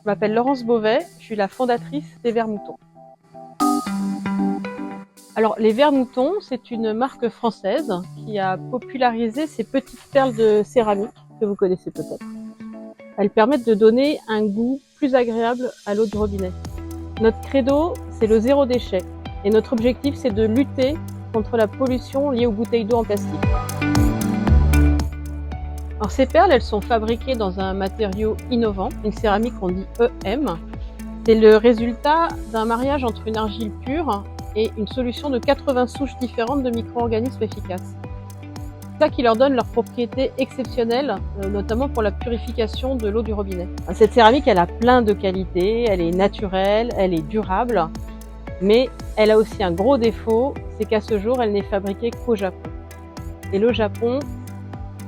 m'appelle Laurence Beauvais, je suis la fondatrice des Verres Moutons. Alors, les Verres Moutons, c'est une marque française qui a popularisé ces petites perles de céramique que vous connaissez peut-être. Elles permettent de donner un goût plus agréable à l'eau du robinet. Notre credo, c'est le zéro déchet. Et notre objectif, c'est de lutter contre la pollution liée aux bouteilles d'eau en plastique. Alors, ces perles, elles sont fabriquées dans un matériau innovant, une céramique qu'on dit EM. C'est le résultat d'un mariage entre une argile pure et une solution de 80 souches différentes de micro-organismes efficaces. C'est ça qui leur donne leurs propriétés exceptionnelles, notamment pour la purification de l'eau du robinet. Cette céramique, elle a plein de qualités, elle est naturelle, elle est durable, mais elle a aussi un gros défaut, c'est qu'à ce jour, elle n'est fabriquée qu'au Japon. Et le Japon,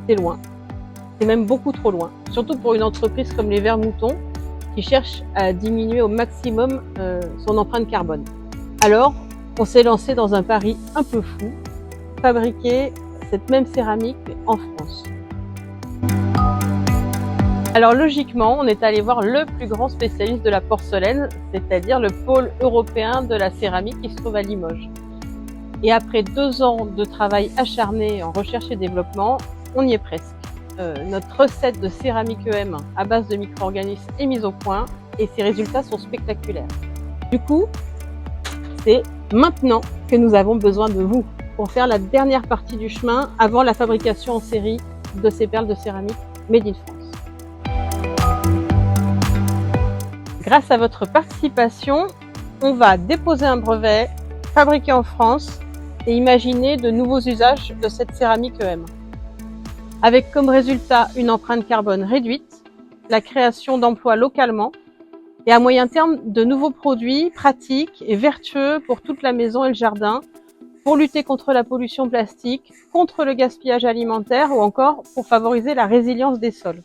c'est loin. C'est même beaucoup trop loin, surtout pour une entreprise comme les Verres Moutons qui cherche à diminuer au maximum son empreinte carbone. Alors, on s'est lancé dans un pari un peu fou, fabriquer cette même céramique en France. Alors logiquement, on est allé voir le plus grand spécialiste de la porcelaine, c'est-à-dire le pôle européen de la céramique qui se trouve à Limoges. Et après 2 ans de travail acharné en recherche et développement, on y est presque. Notre recette de céramique EM à base de micro-organismes est mise au point et ses résultats sont spectaculaires. Du coup, c'est maintenant que nous avons besoin de vous pour faire la dernière partie du chemin avant la fabrication en série de ces perles de céramique Made in France. Grâce à votre participation, on va déposer un brevet, fabriquer en France et imaginer de nouveaux usages de cette céramique EM. Avec comme résultat une empreinte carbone réduite, la création d'emplois localement et à moyen terme de nouveaux produits pratiques et vertueux pour toute la maison et le jardin, pour lutter contre la pollution plastique, contre le gaspillage alimentaire ou encore pour favoriser la résilience des sols.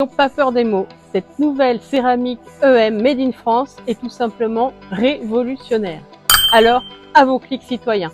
Donc pas peur des mots, cette nouvelle céramique EM Made in France est tout simplement révolutionnaire. Alors, à vos clics citoyens!